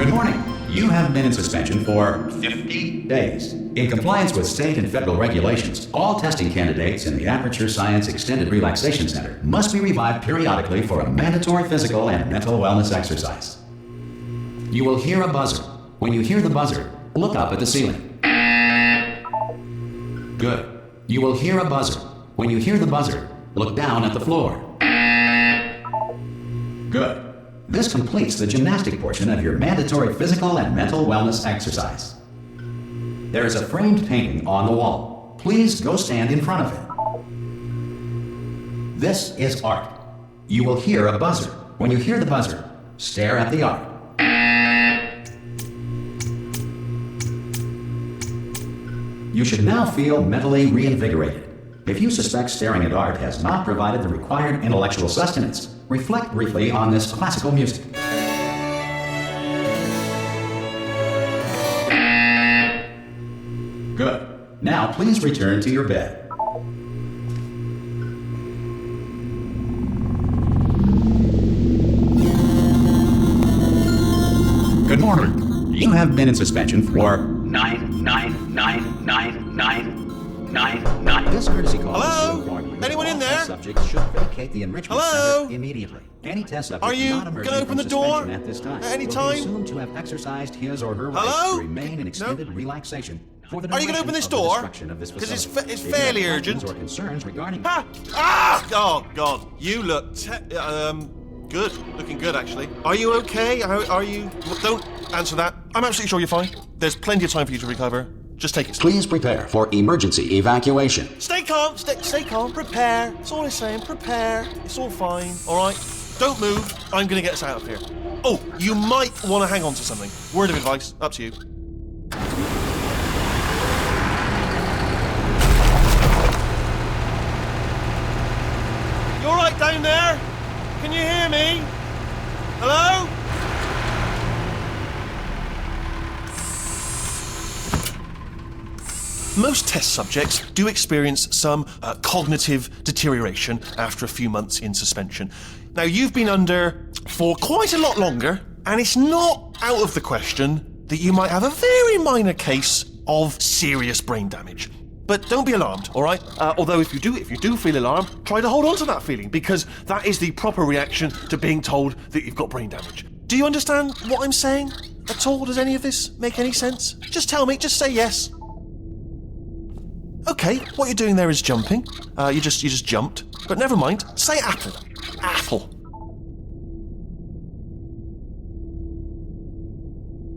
Good morning. You have been in suspension for 50 days. In compliance with state and federal regulations, all testing candidates in the Aperture Science Extended Relaxation Center must be revived periodically for a mandatory physical and mental wellness exercise. You will hear a buzzer. When you hear the buzzer, look up at the ceiling. Good. You will hear a buzzer. When you hear the buzzer, look down at the floor. Good. This completes the gymnastic portion of your mandatory physical and mental wellness exercise. There is a framed painting on the wall. Please go stand in front of it. This is art. You will hear a buzzer. When you hear the buzzer, stare at the art. You should now feel mentally reinvigorated. If you suspect staring at art has not provided the required intellectual sustenance, reflect briefly on this classical music. Good. Now please return to your bed. Good morning. You have been in suspension for 9999999. This courtesy call is to inform you. Anyone in there? Subjects should vacate the enrichment center immediately. Any test subject Are you not emerging gonna open from the door suspension at this time at any will time? be assumed to have exercised his or her right Hello? to remain in extended relaxation. For the Are you gonna open this door? Because it's fairly urgent. Or concerns regarding Oh God, you look good. Looking good, actually. Are you okay? Are you? Don't answer that. I'm absolutely sure you're fine. There's plenty of time for you to recover. Just take it slow. Please prepare for emergency evacuation. Stay calm. Stay calm. Prepare. That's all I'm saying. Prepare. It's all fine. All right. Don't move. I'm gonna get us out of here. Oh, you might want to hang on to something. Word of advice. Up to you. You all right down there? Can you hear me? Hello? Most test subjects do experience some cognitive deterioration after a few months in suspension. Now, you've been under for quite a lot longer, and it's not out of the question that you might have a very minor case of serious brain damage. But don't be alarmed, all right? Although if you do feel alarmed, try to hold on to that feeling, because that is the proper reaction to being told that you've got brain damage. Do you understand what I'm saying at all? Does any of this make any sense? Just tell me, just say yes. Okay, what you're doing there is jumping. You just jumped. But never mind. Say apple. Apple.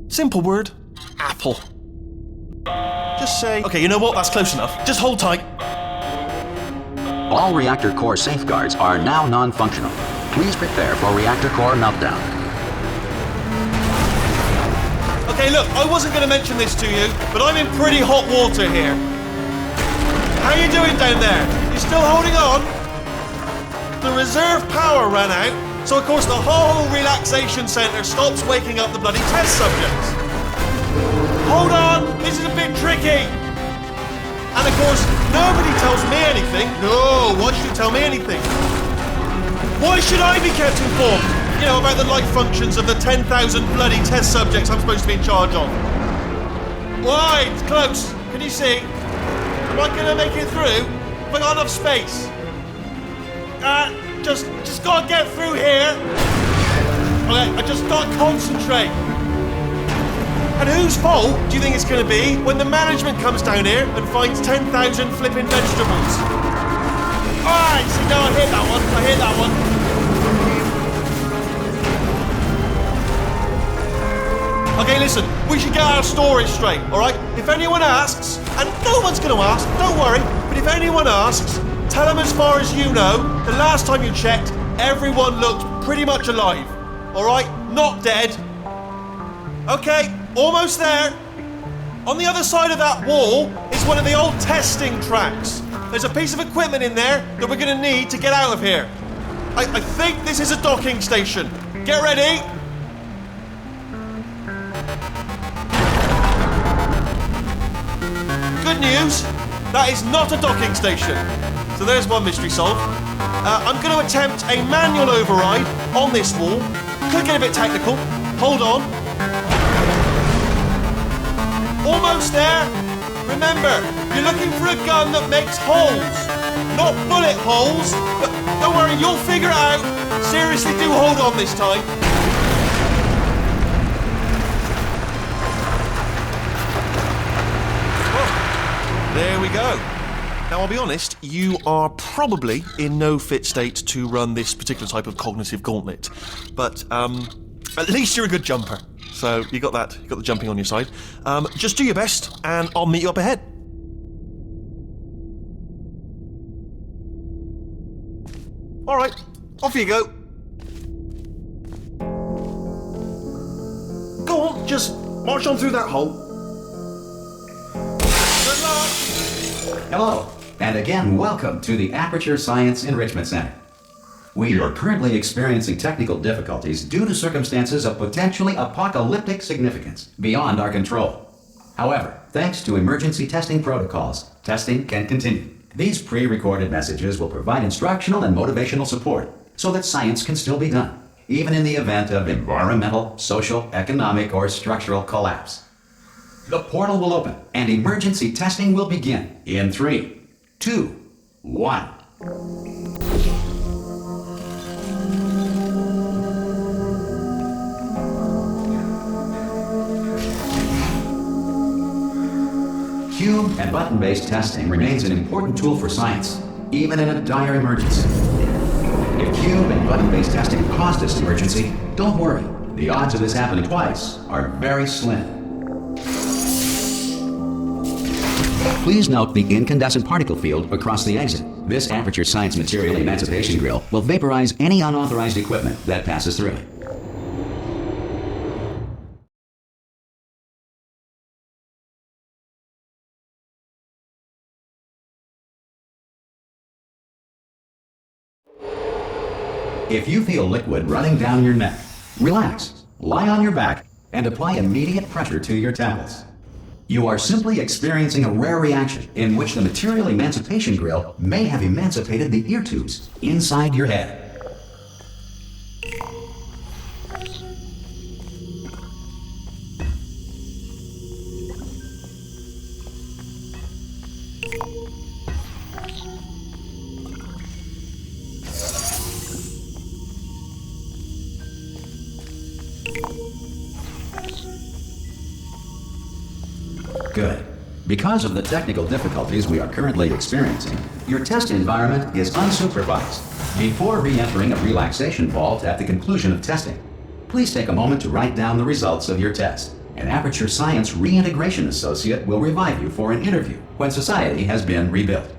Simple word. Apple. Just say... Okay, you know what? That's close enough. Just hold tight. All reactor core safeguards are now non-functional. Please prepare for reactor core meltdown. Okay, look, I wasn't going to mention this to you, but I'm in pretty hot water here. How you doing down there? You still holding on? The reserve power ran out, so of course the whole relaxation centre stops waking up the bloody test subjects. Hold on, this is a bit tricky. And of course, nobody tells me anything. No, why should you tell me anything? Why should I be kept informed? You know, about the life functions of the 10,000 bloody test subjects I'm supposed to be in charge of. Why? It's close. Can you see? Am I gonna make it through? Have I got enough space? Just gotta get through here. Okay, I just gotta concentrate. And whose fault do you think it's gonna be when the management comes down here and finds 10,000 flipping vegetables? Alright, see, no, I hit that one. Okay, listen, we should get our story straight, alright? If anyone asks, and no one's gonna ask, don't worry, but if anyone asks, tell them as far as you know, the last time you checked, everyone looked pretty much alive, alright? Not dead. Okay, almost there. On the other side of that wall is one of the old testing tracks. There's a piece of equipment in there that we're gonna need to get out of here. I think this is a docking station. Get ready. Good news, that is not a docking station. So there's one mystery solved. I'm going to attempt a manual override on this wall. Could get a bit technical. Hold on. Almost there. Remember, you're looking for a gun that makes holes, not bullet holes. But don't worry, you'll figure it out. Seriously, do hold on this time. Well, there we go. Now, I'll be honest, you are probably in no fit state to run this particular type of cognitive gauntlet. But, at least you're a good jumper. So, you got that. You got the jumping on your side. Just do your best, and I'll meet you up ahead. Alright, off you go. Go on, just march on through that hole. Good luck! Hello, and again, welcome to the Aperture Science Enrichment Center. We are currently experiencing technical difficulties due to circumstances of potentially apocalyptic significance beyond our control. However, thanks to emergency testing protocols, testing can continue. These pre-recorded messages will provide instructional and motivational support so that science can still be done, even in the event of environmental, social, economic, or structural collapse. The portal will open and emergency testing will begin in 3, 2, 1. Cube and button-based testing remains an important tool for science, even in a dire emergency. If cube and button-based testing caused this emergency, don't worry. The odds of this happening twice are very slim. Please note the incandescent particle field across the exit. This Aperture Science Material Emancipation Grill will vaporize any unauthorized equipment that passes through it. If you feel liquid running down your neck, relax, lie on your back, and apply immediate pressure to your temples. You are simply experiencing a rare reaction in which the Material Emancipation Grill may have emancipated the ear tubes inside your head. Good. Because of the technical difficulties we are currently experiencing, your test environment is unsupervised. Before re-entering a relaxation vault at the conclusion of testing, please take a moment to write down the results of your test. An Aperture Science Reintegration Associate will revive you for an interview when society has been rebuilt.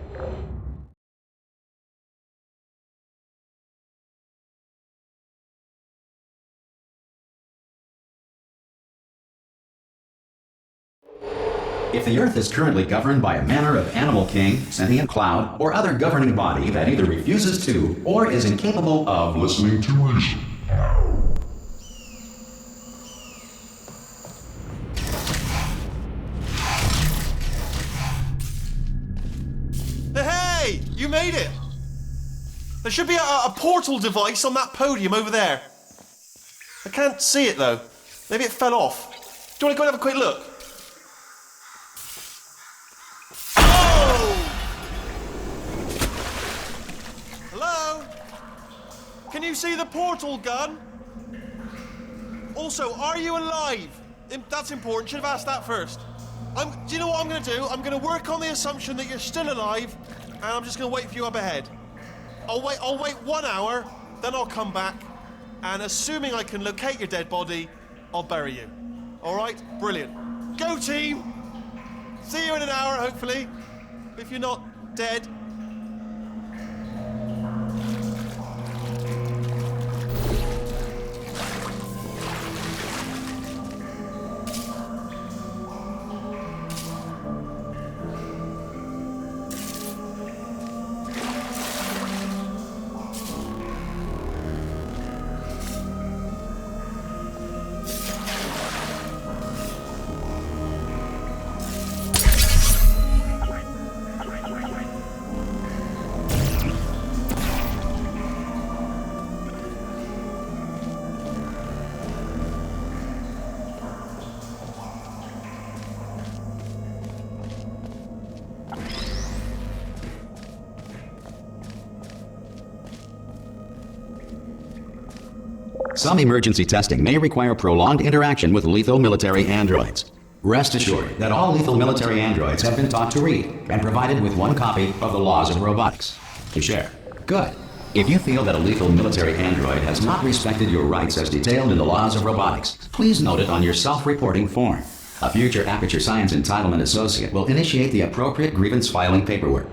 If the Earth is currently governed by a manner of animal king, sentient cloud, or other governing body that either refuses to or is incapable of listening to reason. Hey! You made it! There should be a portal device on that podium over there. I can't see it though. Maybe it fell off. Do you want to go and have a quick look? Can you see the portal gun? Also, are you alive? That's important. Should have asked that first. Do you know what I'm going to do? I'm going to work on the assumption that you're still alive, and I'm just going to wait for you up ahead. I'll wait 1 hour, then I'll come back, and assuming I can locate your dead body, I'll bury you. All right? Brilliant. Go, team! See you in an hour, hopefully. If you're not dead. Some emergency testing may require prolonged interaction with lethal military androids. Rest assured that all lethal military androids have been taught to read and provided with one copy of the laws of robotics to share. Good. If you feel that a lethal military android has not respected your rights as detailed in the laws of robotics, please note it on your self-reporting form. A future Aperture Science Entitlement Associate will initiate the appropriate grievance filing paperwork.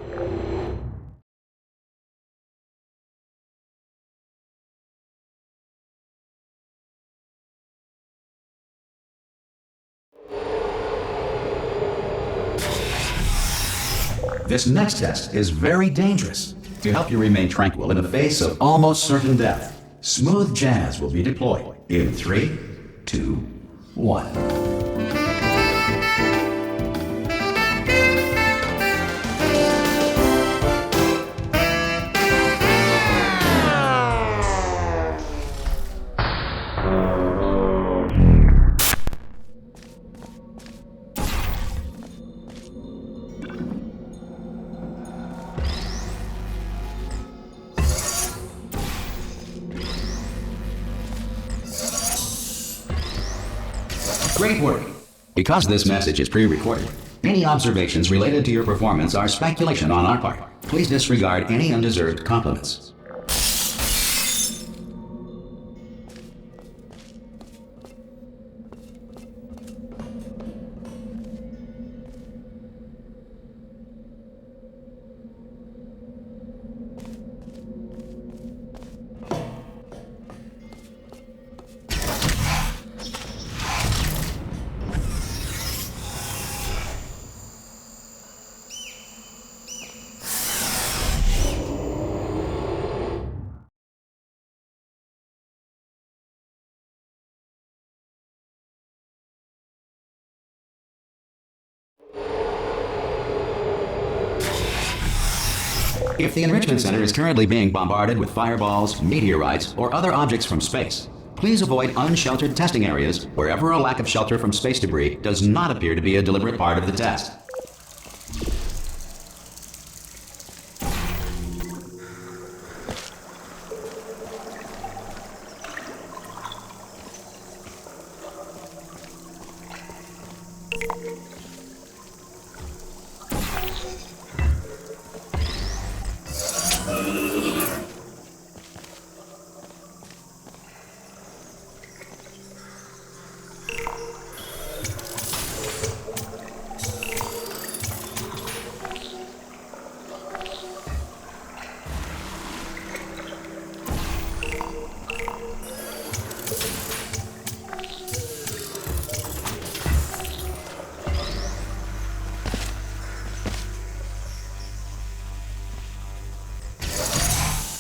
This next test is very dangerous. To help you remain tranquil in the face of almost certain death, smooth jazz will be deployed in 3, 2, 1. Great work. Because this message is pre-recorded, any observations related to your performance are speculation on our part. Please disregard any undeserved compliments. If the Enrichment Center is currently being bombarded with fireballs, meteorites, or other objects from space, please avoid unsheltered testing areas wherever a lack of shelter from space debris does not appear to be a deliberate part of the test.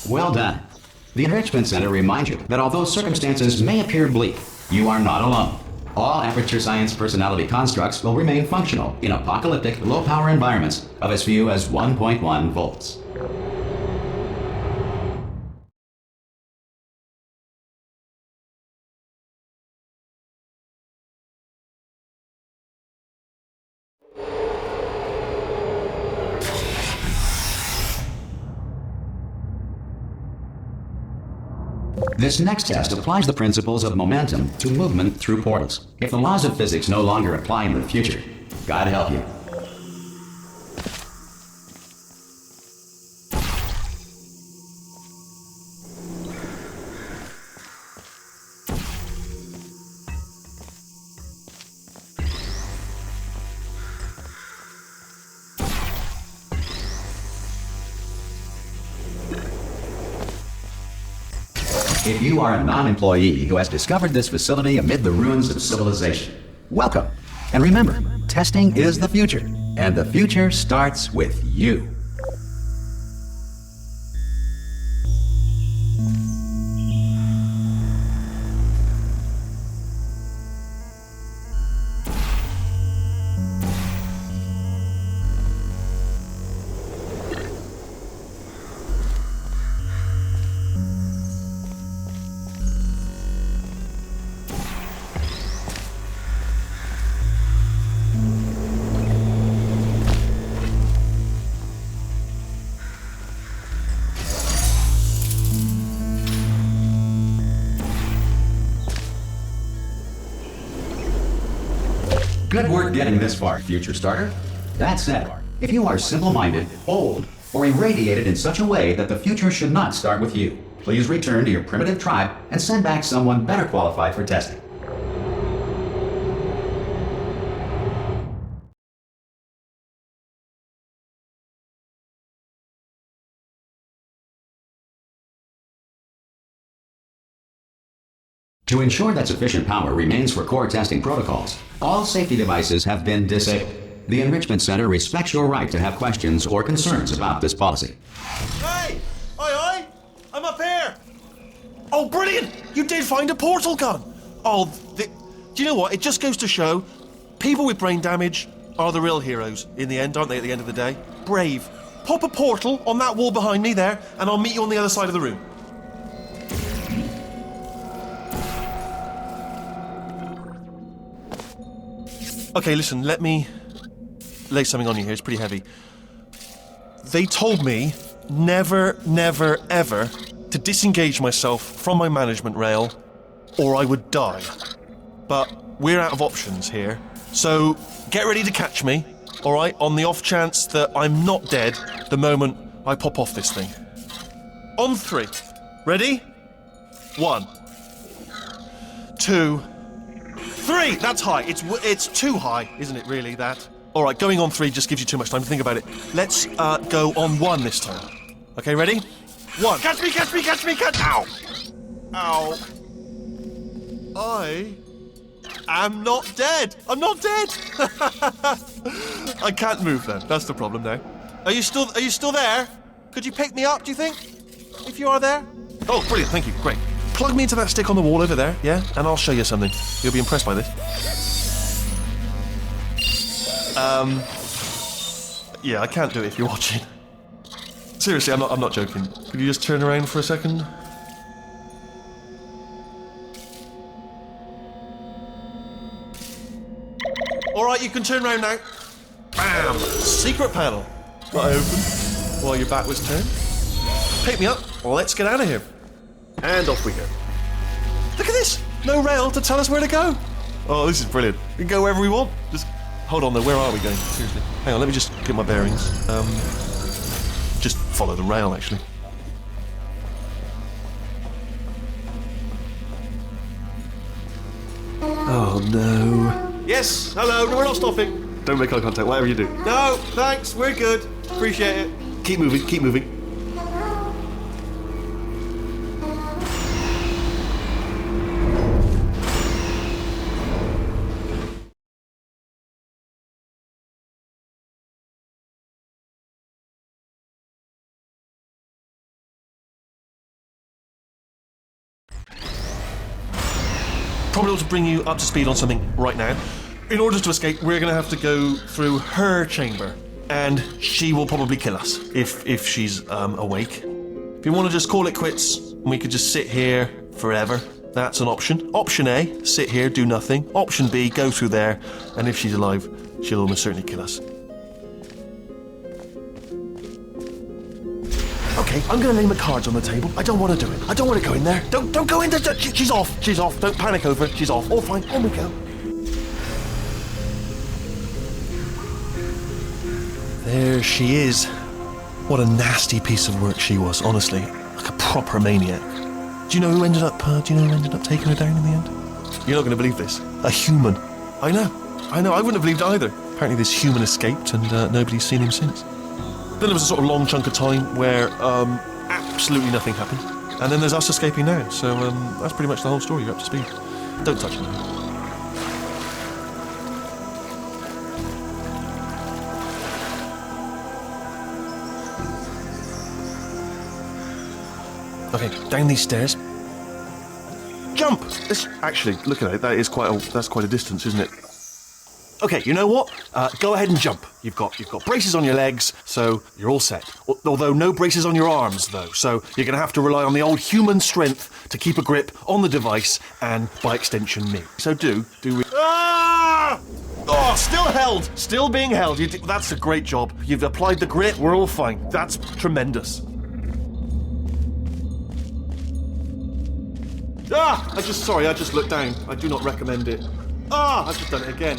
Well done. The Enrichment Center reminds you that although circumstances may appear bleak, you are not alone. All Aperture Science personality constructs will remain functional in apocalyptic, low-power environments of as few as 1.1 volts. This next test applies the principles of momentum to movement through portals. If the laws of physics no longer apply in the future, God help you. If you are a non-employee who has discovered this facility amid the ruins of civilization, welcome. And remember, testing is the future, and the future starts with you. Good work getting this far, future starter. That said, if you are simple-minded, bold, or irradiated in such a way that the future should not start with you, please return to your primitive tribe and send back someone better qualified for testing. To ensure that sufficient power remains for core testing protocols, all safety devices have been disabled. The Enrichment Center respects your right to have questions or concerns about this policy. Hey! Oi! I'm up here! Oh, brilliant! You did find a portal gun! Oh, do you know what? It just goes to show, people with brain damage are the real heroes in the end, aren't they, at the end of the day? Brave. Pop a portal on that wall behind me there, and I'll meet you on the other side of the room. Okay, listen, let me lay something on you here. It's pretty heavy. They told me never, never, ever to disengage myself from my management rail or I would die. But we're out of options here. So get ready to catch me, all right, on the off chance that I'm not dead the moment I pop off this thing. On 3. Ready? 1, 2, 3! That's high. It's too high, isn't it, really, that? All right, going on 3 just gives you too much time to think about it. Let's go on 1 this time. Okay, ready? 1. Catch me, catch me, catch me, catch... Ow! Ow. I am not dead. I'm not dead. I can't move then. That's the problem now. Are you still there? Could you pick me up, do you think? If you are there? Oh, brilliant. Thank you. Great. Plug me into that stick on the wall over there, yeah? And I'll show you something. You'll be impressed by this. Yeah, I can't do it if you're watching. Seriously, I'm not joking. Could you just turn around for a second? Alright, you can turn around now. Bam! Secret panel. That I opened while your back was turned. Pick me up. Let's get out of here. And off we go. Look at this! No rail to tell us where to go. Oh, this is brilliant. We can go wherever we want. Just hold on though, where are we going? Seriously. Hang on, let me just get my bearings. Just follow the rail, actually. Oh no. Yes, hello, no, we're not stopping. Don't make eye contact, whatever you do. No, thanks, we're good. Appreciate it. Keep moving, keep moving. Probably ought to bring you up to speed on something right now. In order to escape, we're going to have to go through her chamber, and she will probably kill us if she's awake. If you want to just call it quits, and we could just sit here forever, that's an option. Option A, sit here, do nothing. Option B, go through there, and if she's alive, she'll almost certainly kill us. Okay, I'm going to lay my cards on the table. I don't want to do it. I don't want to go in there. Don't go in there. She's off. She's off. Don't panic over it. She's off. All fine. On we go. There she is. What a nasty piece of work she was, honestly. Like a proper maniac. Do you know who ended up taking her down in the end? You're not going to believe this. A human. I know. I wouldn't have believed either. Apparently this human escaped and nobody's seen him since. Then there was a sort of long chunk of time where absolutely nothing happened. And then there's us escaping now. So that's pretty much the whole story. You're up to speed. Don't touch me. Okay, down these stairs. Jump! Actually, look at it. That's quite a distance, isn't it? Okay, you know what? Go ahead and jump. You've got braces on your legs, so you're all set. Although no braces on your arms, though. So you're going to have to rely on the old human strength to keep a grip on the device and, by extension, me. So do we... Ah! Oh, still held. Still being held. That's a great job. You've applied the grit. We're all fine. That's tremendous. Ah! I just looked down. I do not recommend it. Ah! I've just done it again.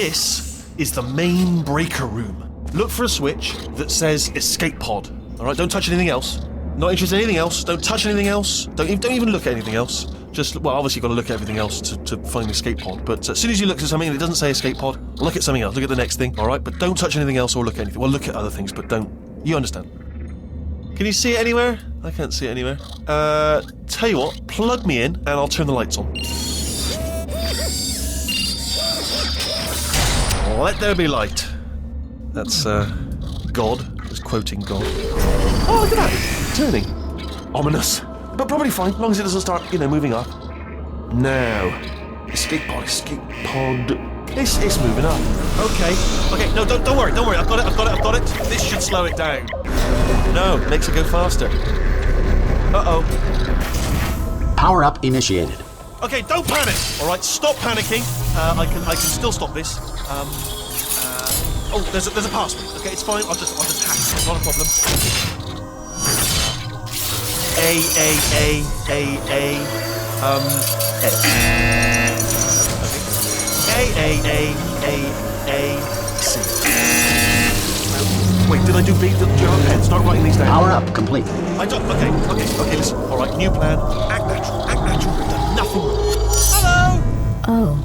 This is the main breaker room. Look for a switch that says escape pod. All right, don't touch anything else. Not interested in anything else. Don't touch anything else. Don't even look at anything else. Just, well, obviously you've got to look at everything else to find the escape pod. But as soon as you look at something and it doesn't say escape pod, look at something else. Look at the next thing, all right? But don't touch anything else or look at anything. Well, look at other things, but don't. You understand? Can you see it anywhere? I can't see it anywhere. Tell you what, plug me in and I'll turn the lights on. Let there be light. That's, God. Just quoting God. Oh, look at that. Turning. Ominous. But probably fine, as long as it doesn't start, moving up. Now. Escape pod. It's moving up. Okay, no, don't worry. I've got it. This should slow it down. No, makes it go faster. Uh-oh. Power up initiated. Okay, don't panic. All right, stop panicking. I can still stop this. Oh, there's a password. Okay, it's fine. I'll just hack. It's not a problem. A. C. Wait, did I do B? Do you have a pen? Start writing these down. Power up complete. I don't. Okay. Listen. All right, new plan. Act natural. We've done nothing wrong. Hello. Oh,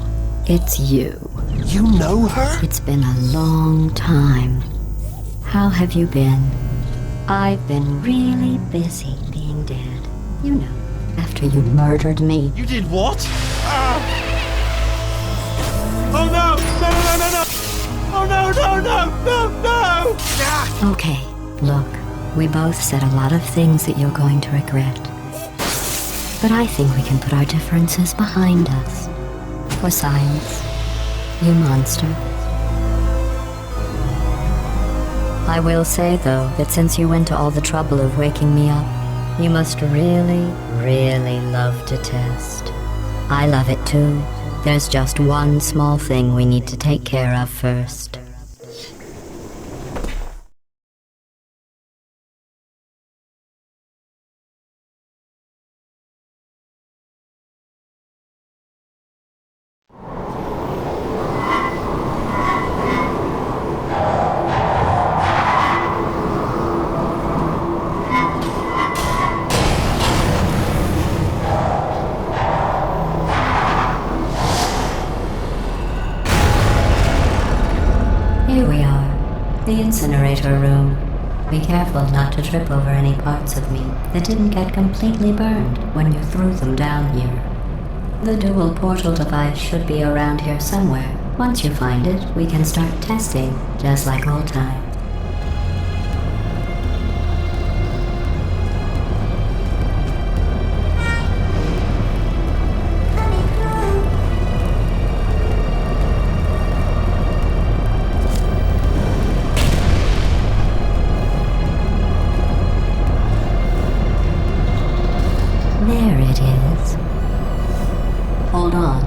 it's you. You know her? It's been a long time. How have you been? I've been really busy being dead. You know, after you murdered me. You did what? Oh no! Oh no! Okay, look, we both said a lot of things that you're going to regret. But I think we can put our differences behind us. For science, you monster. I will say, though, that since you went to all the trouble of waking me up, you must really, really love to test. I love it too. There's just one small thing we need to take care of first. Here we are, the incinerator room. Be careful not to trip over any parts of me that didn't get completely burned when you threw them down here. The dual portal device should be around here somewhere. Once you find it, we can start testing, just like old times. There it is. Hold on.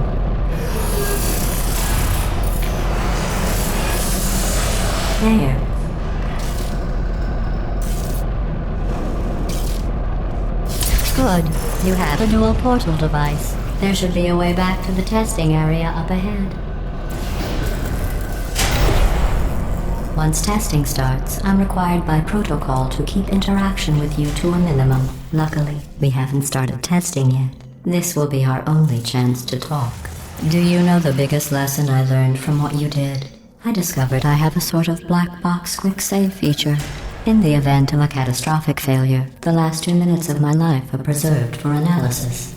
There. Good. You have a dual portal device. There should be a way back to the testing area up ahead. Once testing starts, I'm required by protocol to keep interaction with you to a minimum. Luckily, we haven't started testing yet. This will be our only chance to talk. Do you know the biggest lesson I learned from what you did? I discovered I have a sort of black box quick save feature. In the event of a catastrophic failure, the last 2 minutes of my life are preserved for analysis.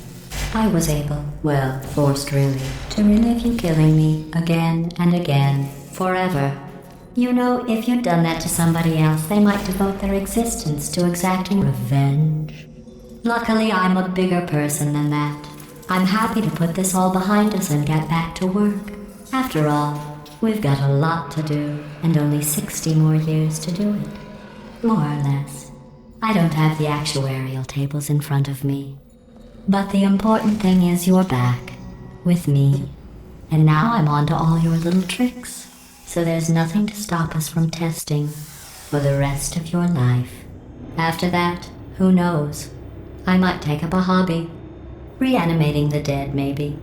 I was able, well, forced really, to relive you killing me again and again, forever. You know, if you'd done that to somebody else, they might devote their existence to exacting revenge. Luckily, I'm a bigger person than that. I'm happy to put this all behind us and get back to work. After all, we've got a lot to do, and only 60 more years to do it. More or less. I don't have the actuarial tables in front of me. But the important thing is you're back, with me. And now I'm on to all your little tricks. So there's nothing to stop us from testing for the rest of your life. After that, who knows? I might take up a hobby. Reanimating the dead, maybe.